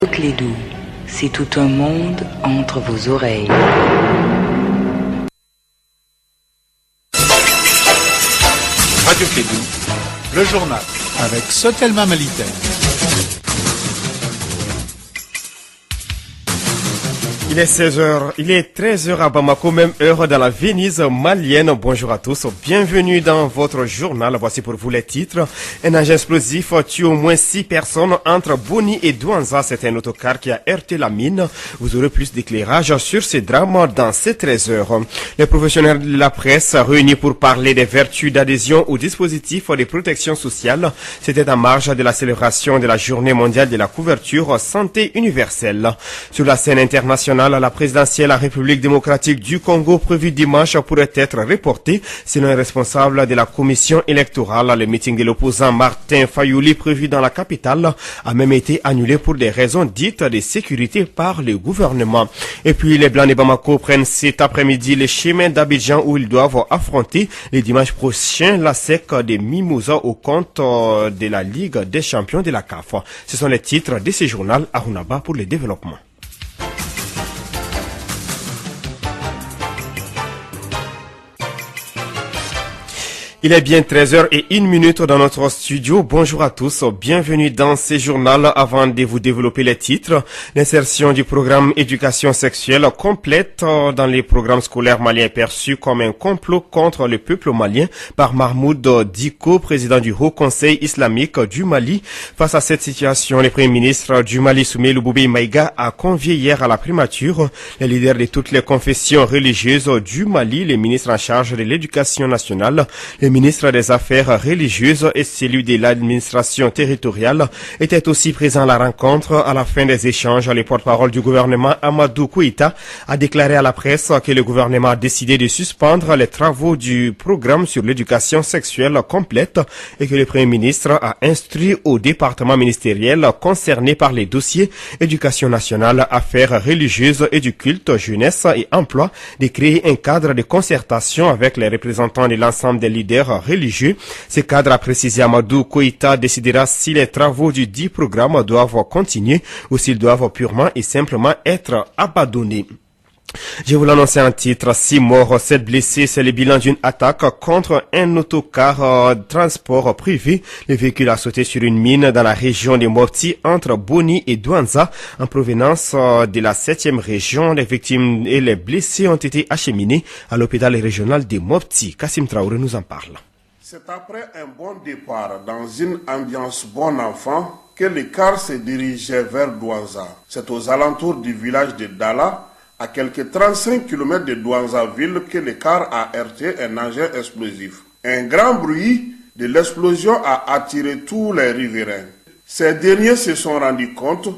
Clédou, c'est tout un monde entre vos oreilles. Radio Clédou, le journal avec Sotelma Malitaire. Il est 16h, il est 13h à Bamako, même heure dans la Venise malienne. Bonjour à tous, bienvenue dans votre journal. Voici pour vous les titres. Un agent explosif tue au moins 6 personnes entre Boni et Douanza. C'est un autocar qui a heurté la mine. Vous aurez plus d'éclairage sur ces drames dans ces 13h. Les professionnels de la presse réunis pour parler des vertus d'adhésion au dispositif de protection sociale. C'était en marge de la célébration de la journée mondiale de la couverture santé universelle. Sur la scène internationale, la présidentielle à la République démocratique du Congo prévue dimanche pourrait être reportée. Selon un responsable de la commission électorale, le meeting de l'opposant Martin Fayouli prévu dans la capitale a même été annulé pour des raisons dites de sécurité par le gouvernement. Et puis les Blancs de Bamako prennent cet après-midi le chemin d'Abidjan où ils doivent affronter le dimanche prochain la SEC de Mimouza au compte de la Ligue des champions de la CAF. Ce sont les titres de ce journal à Runaba pour le développement. Il est bien 13h01 dans notre studio. Bonjour à tous, bienvenue dans ce journal. Avant de vous développer les titres, l'insertion du programme éducation sexuelle complète dans les programmes scolaires maliens est perçue comme un complot contre le peuple malien par Mahmoud Diko, président du Haut Conseil islamique du Mali. Face à cette situation, le premier ministre du Mali, Soumaïla Boubèye Maïga, a convié hier à la primature les leaders de toutes les confessions religieuses du Mali, les ministres en charge de l'éducation nationale, le ministre des Affaires religieuses et celui de l'administration territoriale étaient aussi présents à la rencontre. À la fin des échanges, le porte-parole du gouvernement, Amadou Kouita, a déclaré à la presse que le gouvernement a décidé de suspendre les travaux du programme sur l'éducation sexuelle complète et que le Premier ministre a instruit au département ministériel concerné par les dossiers éducation nationale, affaires religieuses et du culte, jeunesse et emploi de créer un cadre de concertation avec les représentants de l'ensemble des leaders religieux. Ce cadre, a précisé Amadou Kouita, décidera si les travaux du dit programme doivent continuer ou s'ils doivent purement et simplement être abandonnés. Je vous l'annonce en titre, 6 morts, 7 blessés, c'est le bilan d'une attaque contre un autocar transport privé. Le véhicule a sauté sur une mine dans la région de Mopti entre Boni et Douanza en provenance de la 7e région. Les victimes et les blessés ont été acheminés à l'hôpital régional de Mopti. Kassim Traoré nous en parle. C'est après un bon départ dans une ambiance bon enfant que le car se dirigeait vers Douanza. C'est aux alentours du village de Dala, à quelques 35 km de Douanza-ville, que le car a heurté un engin explosif. Un grand bruit de l'explosion a attiré tous les riverains. Ces derniers se sont rendus compte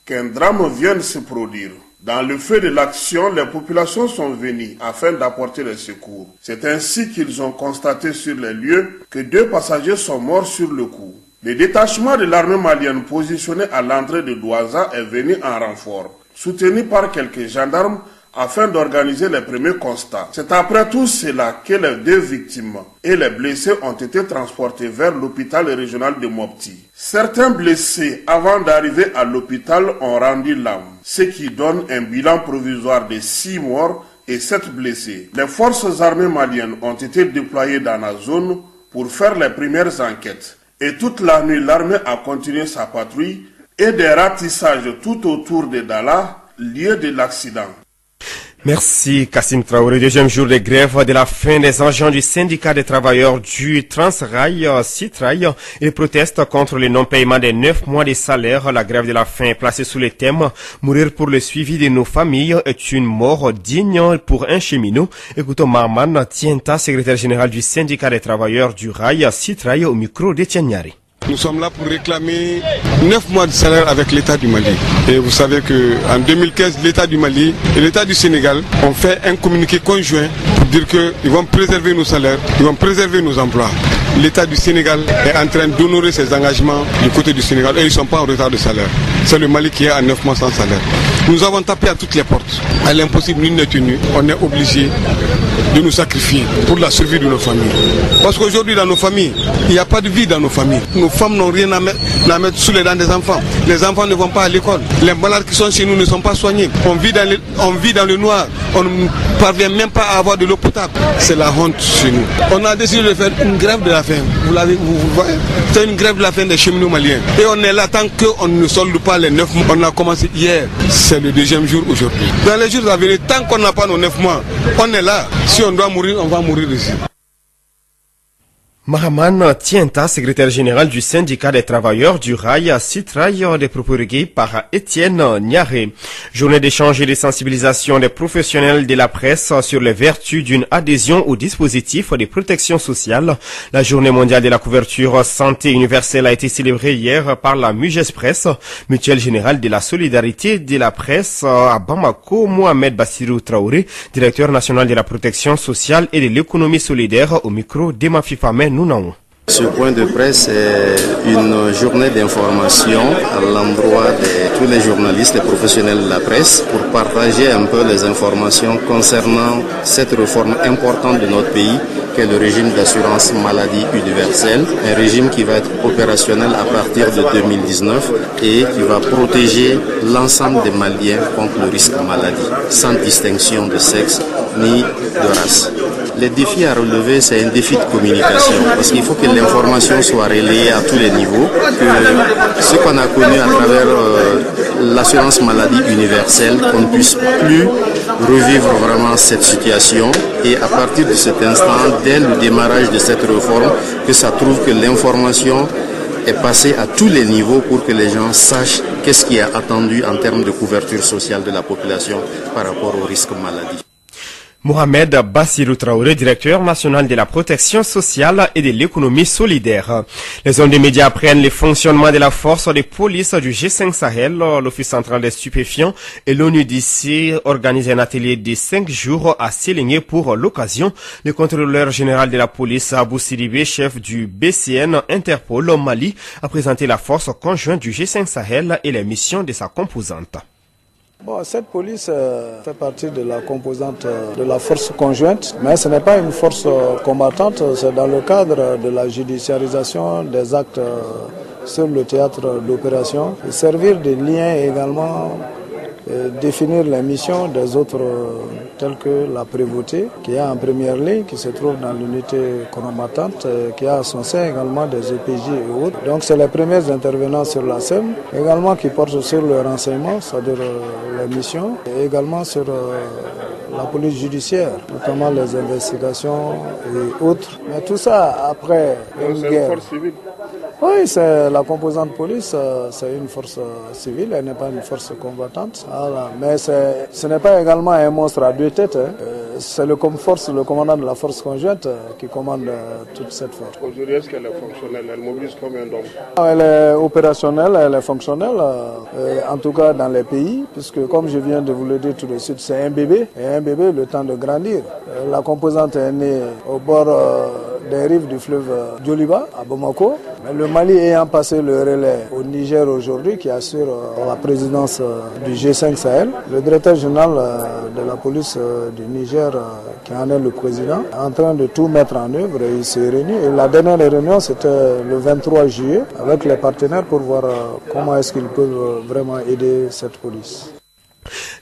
qu'un drame vient de se produire. Dans le feu de l'action, les populations sont venues afin d'apporter les secours. C'est ainsi qu'ils ont constaté sur les lieux que 2 passagers sont morts sur le coup. Le détachement de l'armée malienne positionné à l'entrée de Douanza est venu en renfort, soutenu par quelques gendarmes afin d'organiser les premiers constats. C'est après tout cela que les 2 victimes et les blessés ont été transportés vers l'hôpital régional de Mopti. Certains blessés, avant d'arriver à l'hôpital, ont rendu l'âme, ce qui donne un bilan provisoire de 6 morts et 7 blessés. Les forces armées maliennes ont été déployées dans la zone pour faire les premières enquêtes. Et toute la nuit, l'armée a continué sa patrouille et des ratissages tout autour de Dala, lieu de l'accident. Merci Kassim Traoré. Deuxième jour de grève de la fin des agents du syndicat des travailleurs du Transrail, Citrail. Ils protestent contre le non-paiement des 9 mois de salaire. La grève de la faim est placée sous le thème « Mourir pour le suivi de nos familles est une mort digne pour un cheminot ». Écoutons Marman Tienta, secrétaire général du syndicat des travailleurs du rail, Citrail, au micro d'Etienne Nyari. Nous sommes là pour réclamer 9 mois de salaire avec l'État du Mali. Et vous savez qu'en 2015, l'État du Mali et l'État du Sénégal ont fait un communiqué conjoint pour dire qu'ils vont préserver nos salaires, ils vont préserver nos emplois. l'État du Sénégal est en train d'honorer ses engagements du côté du Sénégal et ils ne sont pas en retard de salaire. C'est le Mali qui est à 9 mois sans salaire. Nous avons tapé à toutes les portes. À l'impossible, nul n'est tenu. On est obligé de nous sacrifier pour la survie de nos familles. Parce qu'aujourd'hui, dans nos familles, il n'y a pas de vie dans nos familles. Nos femmes n'ont rien à mettre sous les dents des enfants. Les enfants ne vont pas à l'école. Les malades qui sont chez nous ne sont pas soignés. On vit dans le noir. On ne parvient même pas à avoir de l'eau potable. C'est la honte chez nous. On a décidé de faire une grève de la faim. Vous voyez, c'est une grève de la faim des cheminots maliens. Et on est là tant qu'on ne solde pas les 9 mois. On a commencé hier. C'est le deuxième jour aujourd'hui. Dans les jours à venir, tant qu'on n'a pas nos 9 mois, on est là. Si on doit mourir, on va mourir ici. Mahaman Tienta, secrétaire général du syndicat des travailleurs du rail, Citrail, des propos recueillis par Étienne Niaré. Journée d'échange et de sensibilisation des professionnels de la presse sur les vertus d'une adhésion au dispositif de protection sociale. La journée mondiale de la couverture santé universelle a été célébrée hier par la Muges Presse, mutuelle générale de la solidarité de la presse à Bamako. Mohamed Bassirou Traoré, directeur national de la protection sociale et de l'économie solidaire, au micro d'Emma Fifamen. Ce point de presse est une journée d'information à l'endroit de tous les journalistes et professionnels de la presse pour partager un peu les informations concernant cette réforme importante de notre pays qu'est le régime d'assurance maladie universelle, un régime qui va être opérationnel à partir de 2019 et qui va protéger l'ensemble des Maliens contre le risque maladie, sans distinction de sexe ni de race. Les défis à relever, c'est un défi de communication, parce qu'il faut que l'information soit relayée à tous les niveaux, que ce qu'on a connu à travers l'assurance maladie universelle, qu'on ne puisse plus revivre vraiment cette situation, et à partir de cet instant, dès le démarrage de cette réforme, que ça trouve que l'information est passée à tous les niveaux pour que les gens sachent qu'est-ce qui est attendu en termes de couverture sociale de la population par rapport au risque maladie. Mohamed Bassirou Traoré, directeur national de la protection sociale et de l'économie solidaire. Les hommes des médias apprennent les fonctionnements de la force de police du G5 Sahel, l'Office central des stupéfiants et l'ONUDC organisent un atelier de 5 jours à Séligné pour l'occasion. Le contrôleur général de la police, Abou Sidibé, chef du BCN Interpol au Mali, a présenté la force conjointe du G5 Sahel et les missions de sa composante. Bon, cette police fait partie de la composante de la force conjointe, mais ce n'est pas une force combattante, c'est dans le cadre de la judiciarisation des actes sur le théâtre d'opération, et servir de lien également, définir les missions des autres telles que la prévôté, qui est en première ligne, qui se trouve dans l'unité combattante, qui a à son sein également des EPJ et autres. Donc c'est les premiers intervenants sur la scène, également qui portent sur le renseignement, c'est-à-dire les missions, et également sur la police judiciaire, notamment les investigations et autres. Mais tout ça après une guerre. C'est une force civile? Oui, c'est la composante police, c'est une force civile, elle n'est pas une force combattante. Voilà. Mais ce n'est pas également un monstre à deux têtes. C'est le commandant de la force conjointe qui commande toute cette force. Aujourd'hui, est-ce qu'elle est fonctionnelle? Elle mobilise combien d'hommes? Elle est opérationnelle, elle est fonctionnelle, en tout cas dans les pays, puisque comme je viens de vous le dire tout de suite, c'est un bébé, et un bébé, le temps de grandir. La composante est née au bord des rives du fleuve Djoliba, à Bamako. Mais le Mali ayant passé le relais au Niger aujourd'hui, qui assure la présidence du G5 Sahel, le directeur général de la police du Niger, qui en est le président, est en train de tout mettre en œuvre et il s'est réuni. Et la dernière réunion, c'était le 23 juillet, avec les partenaires pour voir comment est-ce qu'ils peuvent vraiment aider cette police.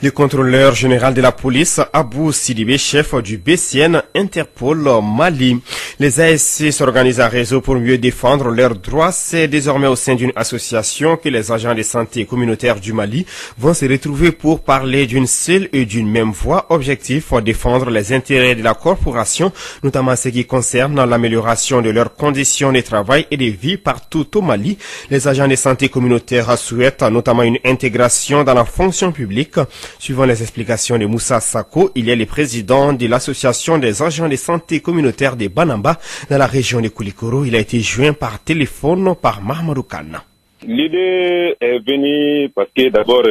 Le contrôleur général de la police, Abou Sidibé, chef du BCN Interpol Mali. Les ASC s'organisent en réseau pour mieux défendre leurs droits. C'est désormais au sein d'une association que les agents de santé communautaire du Mali vont se retrouver pour parler d'une seule et d'une même voix. Objectif, défendre les intérêts de la corporation, notamment ce qui concerne l'amélioration de leurs conditions de travail et de vie partout au Mali. Les agents de santé communautaire souhaitent notamment une intégration dans la fonction publique. Suivant les explications de Moussa Sako, il est le président de l'association des agents de santé communautaire de Banamba dans la région de Koulikoro. Il a été joint par téléphone par Mahmoudou Khan. L'idée est venue parce que d'abord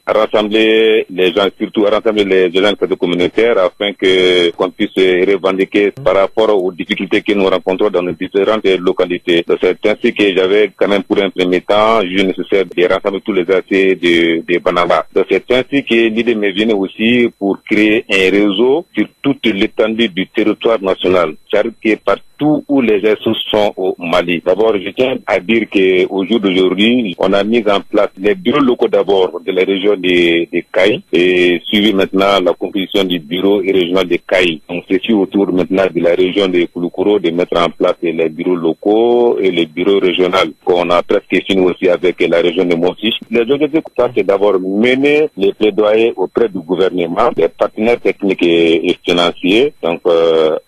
rassembler les gens, surtout rassembler les jeunes communautaires afin qu'on puisse revendiquer par rapport aux difficultés que nous rencontrons dans nos différentes localités. C'est ainsi que j'avais quand même pour un premier temps jugé nécessaire de rassembler tous les aspects de Banamba. C'est ainsi que l'idée m'est venue aussi pour créer un réseau sur toute l'étendue du territoire national. C'est-à-dire que partout où les gens sont au Mali. D'abord, je tiens à dire qu'au jour d'aujourd'hui, on a mis en place les bureaux locaux d'abord de la région de Kaï et suivi maintenant la composition du bureau régional de Kaï. Donc c'est autour maintenant de la région de Kouloukoro de mettre en place les bureaux locaux et les bureaux régionaux qu'on a presque fini aussi avec la région de Mossi. Les objectifs, c'est d'abord mener les plaidoyers auprès du gouvernement, des partenaires techniques et financiers, donc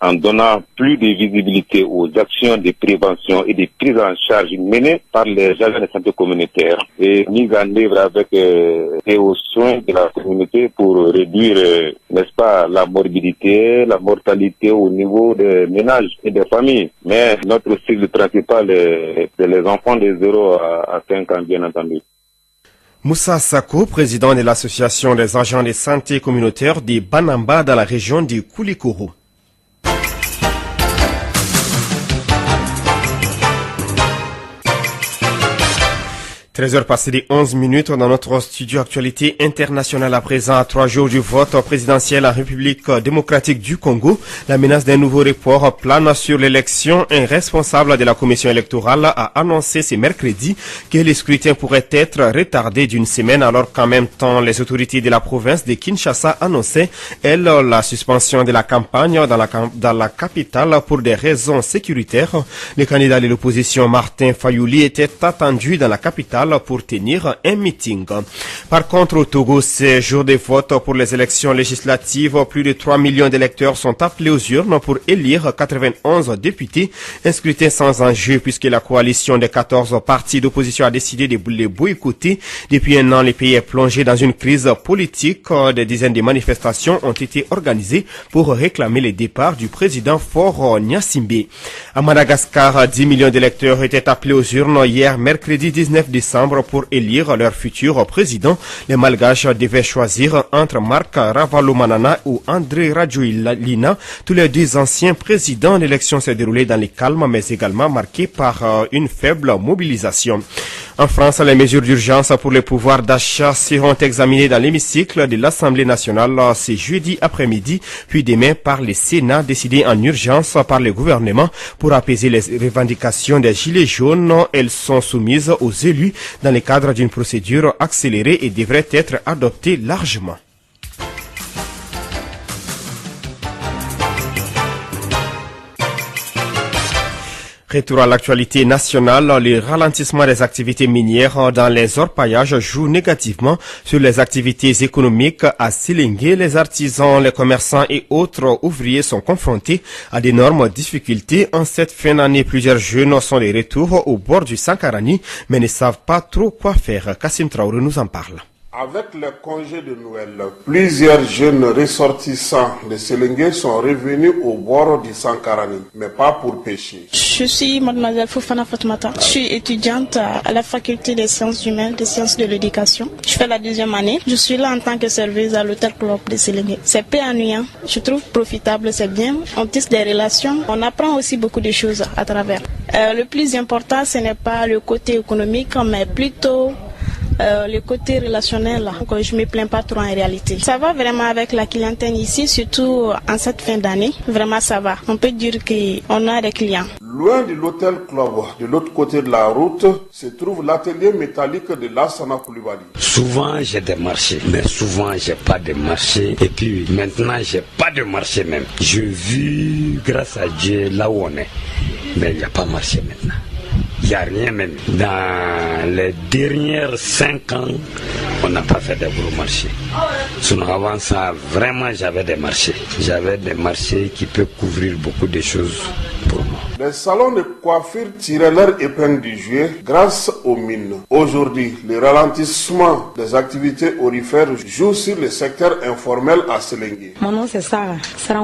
en donnant plus de visibilité aux actions de prévention et de prise en charge menées par les agents de santé communautaire et mise en œuvre avec et aux soins de la communauté pour réduire, n'est-ce pas, la morbidité, la mortalité au niveau des ménages et des familles. Mais notre cible principale, c'est les enfants de 0 à 5 ans, bien entendu. Moussa Sako, président de l'association des agents de santé communautaire de Banamba dans la région du Koulikoro. 13h passées de 11 minutes dans notre studio actualité internationale à présent à 3 jours du vote présidentiel en République démocratique du Congo. La menace d'un nouveau report plane sur l'élection. Un responsable de la commission électorale a annoncé ce mercredi que le scrutin pourrait être retardé d'une semaine alors qu'en même temps les autorités de la province de Kinshasa annonçaient, elles, la suspension de la campagne dans la capitale pour des raisons sécuritaires. Le candidat de l'opposition Martin Fayouli était attendu dans la capitale pour tenir un meeting. Par contre, au Togo, c'est jour de vote pour les élections législatives. Plus de 3 millions d'électeurs sont appelés aux urnes pour élire 91 députés. Un scrutin sans enjeu puisque la coalition des 14 partis d'opposition a décidé de les boycotter. Depuis un an, le pays est plongé dans une crise politique. Des dizaines de manifestations ont été organisées pour réclamer le départ du président Faure Gnassingbé. À Madagascar, 10 millions d'électeurs étaient appelés aux urnes hier, mercredi 19 décembre, pour élire leur futur président. Les Malgaches devaient choisir entre Marc Ravalomanana ou André Rajoelina, tous les deux anciens présidents. L'élection s'est déroulée dans le calme, mais également marquée par une faible mobilisation. En France, les mesures d'urgence pour le pouvoir d'achat seront examinées dans l'hémicycle de l'Assemblée nationale ce jeudi après-midi, puis demain par le Sénat, décidé en urgence par le gouvernement pour apaiser les revendications des Gilets jaunes. Elles sont soumises aux élus dans le cadre d'une procédure accélérée et devraient être adoptées largement. Retour à l'actualité nationale, le ralentissement des activités minières dans les orpaillages joue négativement sur les activités économiques à Sélingué. Les artisans, les commerçants et autres ouvriers sont confrontés à d'énormes difficultés. En cette fin d'année, plusieurs jeunes sont de retour au bord du Sankarani, mais ne savent pas trop quoi faire. Kassim Traoré nous en parle. Avec le congé de Noël, plusieurs jeunes ressortissants de Sélingué sont revenus au bord du Sankarani, mais pas pour pêcher. Je suis mademoiselle Fofana Fatmata. Je suis étudiante à la faculté des sciences humaines, des sciences de l'éducation. Je fais la 2e année. Je suis là en tant que serveuse à l'hôtel Club de Sélingué. C'est peu ennuyant. Je trouve profitable, c'est bien. On tisse des relations. On apprend aussi beaucoup de choses à travers. Le plus important, ce n'est pas le côté économique, mais plutôt le côté relationnel. Donc, je me plains pas trop en réalité. Ça va vraiment avec la clientèle ici, surtout en cette fin d'année. Vraiment, ça va. On peut dire qu'on a des clients. Loin de l'hôtel Club, de l'autre côté de la route, se trouve l'atelier métallique de Lassana Koulibaly. Souvent, j'ai des marchés, mais souvent, j'ai pas de marché. Et puis, maintenant, j'ai pas de marché même. Je vis, grâce à Dieu, là où on est. Mais il n'y a pas de marché maintenant. Il n'y a rien même. Dans les dernières 5 ans, on n'a pas fait de gros marchés. Sinon avant ça, vraiment j'avais des marchés. J'avais des marchés qui peuvent couvrir beaucoup de choses pour moi. Les salons de coiffure tiraient leur épingle du jeu grâce aux mines. Aujourd'hui, le ralentissement des activités aurifères joue sur le secteur informel à Selengue. Mon nom c'est Sarah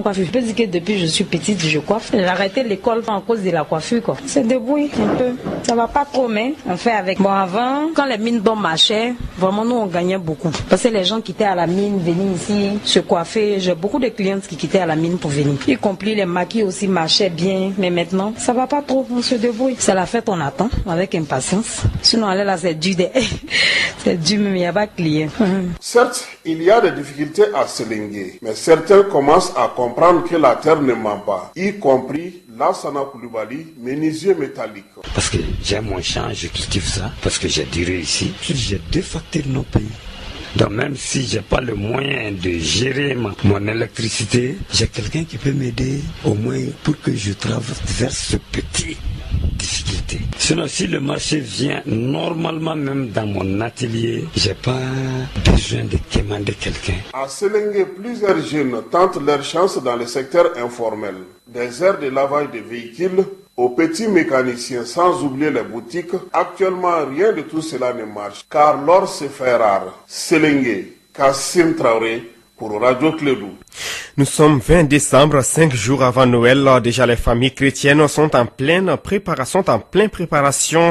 Coiffure. Je peux dire que depuis que je suis petite, je coiffe. J'ai arrêté l'école à cause de la coiffure. C'est débrouille un peu. Ça va pas trop, mais on fait avec. Bon, avant, quand les mines marchaient, vraiment nous on gagnait beaucoup. Parce que les gens qui étaient à la mine venaient ici se coiffer. J'ai beaucoup de clientes qui quittaient à la mine pour venir. Y compris les maquis aussi marchaient bien. Mais maintenant, ça va pas trop. On se débrouille. C'est la fête, on attend avec impatience. Sinon, aller là, c'est dur. C'est dur, mais il n'y a pas de clients. Certes, il y a des difficultés à Selengue, mais certains commencent à comprendre que la terre ne ment pas, y compris Lassana Koulibaly, menuisier métallique. Parce que j'ai mon champ, je cultive ça, parce que j'ai duré ici. J'ai 2 factures non payées. Donc même si j'ai pas le moyen de gérer mon électricité, j'ai quelqu'un qui peut m'aider au moins pour que je traverse ce petit difficulté. Sinon, si le marché vient normalement même dans mon atelier, j'ai pas besoin de demander quelqu'un. À Selengue, plusieurs jeunes tentent leur chance dans le secteur informel. Des aires de lavage de véhicules aux petits mécaniciens, sans oublier les boutiques. Actuellement, rien de tout cela ne marche, car l'or se fait rare. Selengue, Kassim Traoré, pour Radio Clédou. Nous sommes 20 décembre, 5 jours avant Noël. Déjà, les familles chrétiennes sont en pleine préparation.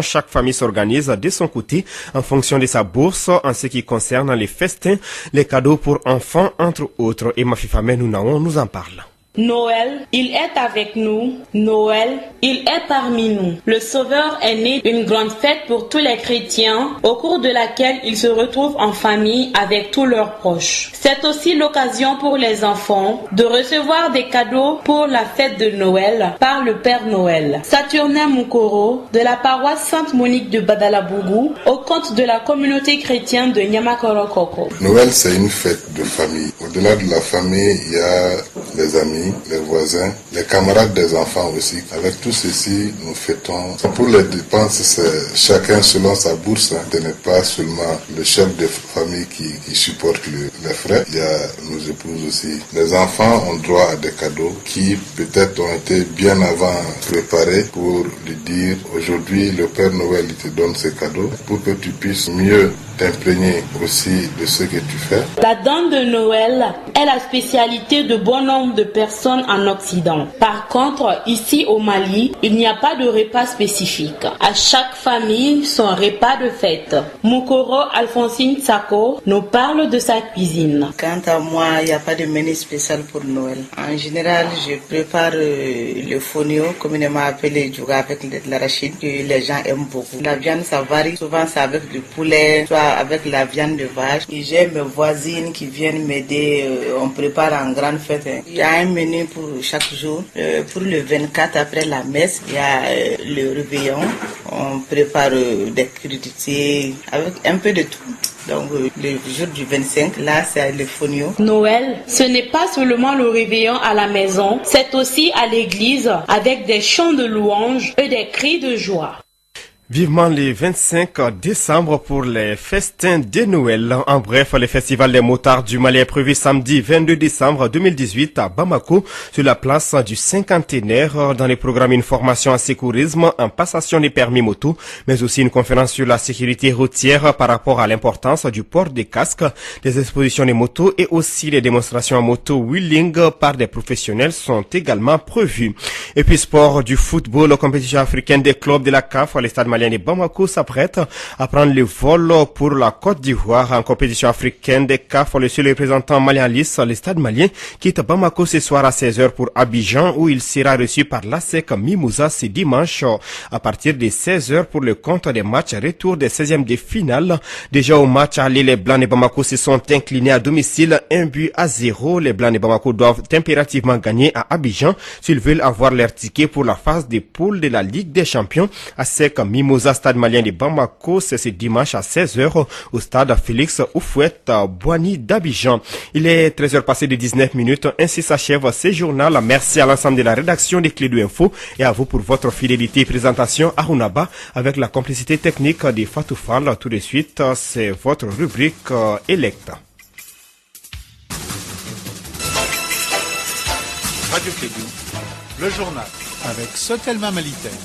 Chaque famille s'organise de son côté en fonction de sa bourse en ce qui concerne les festins, les cadeaux pour enfants, entre autres. Et Mafifa Menounaon nous en parle. Noël, il est avec nous. Noël, il est parmi nous. Le Sauveur est né, une grande fête pour tous les chrétiens, au cours de laquelle ils se retrouvent en famille avec tous leurs proches. C'est aussi l'occasion pour les enfants de recevoir des cadeaux pour la fête de Noël par le Père Noël. Saturnin Moukoro, de la paroisse Sainte-Monique de Badalabougou, au compte de la communauté chrétienne de Nyamakoro-Koko. Noël, c'est une fête de famille. Au-delà de la famille, il y a les amis, les voisins, les camarades des enfants aussi. Avec tout ceci, nous fêtons. Pour les dépenses, c'est chacun selon sa bourse. Ce n'est pas seulement le chef de famille qui supporte les frais. Il y a nos épouses aussi. Les enfants ont droit à des cadeaux qui peut-être ont été bien avant préparés pour lui dire aujourd'hui le Père Noël il te donne ces cadeaux pour que tu puisses mieux t'imprégner aussi de ce que tu fais. La dinde de Noël est la spécialité de bon nombre de personnes en Occident. Par contre, ici au Mali, il n'y a pas de repas spécifique. À chaque famille, son repas de fête. Moukoro Alphonsine Tsako nous parle de sa cuisine. Quant à moi, il n'y a pas de menu spécial pour Noël. En général, je prépare le fonio, communément appelé djouga avec de l'arachide, que les gens aiment beaucoup. La viande, ça varie. Souvent, c'est avec du poulet, soit avec la viande de vache. Et j'ai mes voisines qui viennent m'aider. On prépare en grande fête. Il y a un menu pour chaque jour. Pour le 24, après la messe, il y a le réveillon. On prépare des crudités avec un peu de tout. Donc le jour du 25, là c'est le fonio. Noël, ce n'est pas seulement le réveillon à la maison, c'est aussi à l'église avec des chants de louanges et des cris de joie. Vivement les 25 décembre pour les festins de Noël. En bref, le festival des motards du Mali est prévu samedi 22 décembre 2018 à Bamako, sur la place du cinquantenaire. Dans les programmes, une formation en sécurisme, en passation des permis moto, mais aussi une conférence sur la sécurité routière par rapport à l'importance du port des casques, des expositions des motos et aussi les démonstrations en moto wheeling par des professionnels sont également prévues. Et puis sport du football, la compétition africaine des clubs de la CAF, les stades malien de Bamako s'apprête à prendre le vol pour la Côte d'Ivoire en compétition africaine des CAF. Le seul représentant malien lisse, le stade malien, quitte Bamako ce soir à 16h pour Abidjan où il sera reçu par l'ASEC Mimouza ce dimanche à partir de 16h pour le compte des matchs retour des 16e de finale. Déjà au match aller, les Blancs de Bamako se sont inclinés à domicile 1-0. Les Blancs de Bamako doivent impérativement gagner à Abidjan s'ils veulent avoir leur ticket pour la phase des poules de la Ligue des Champions. ASEC Mimouza, stade malien de Bamako, c'est ce dimanche à 16h au stade Félix Houphouët-Boigny d'Abidjan. Il est 13h passé de 19 minutes. Ainsi s'achève ce journal. Merci à l'ensemble de la rédaction des Clés de Info et à vous pour votre fidélité et présentation à Runaba avec la complicité technique de Fatou Fall. Tout de suite, c'est votre rubrique Electa. Radio Clédou, le journal. avec Sotelma Malitaire.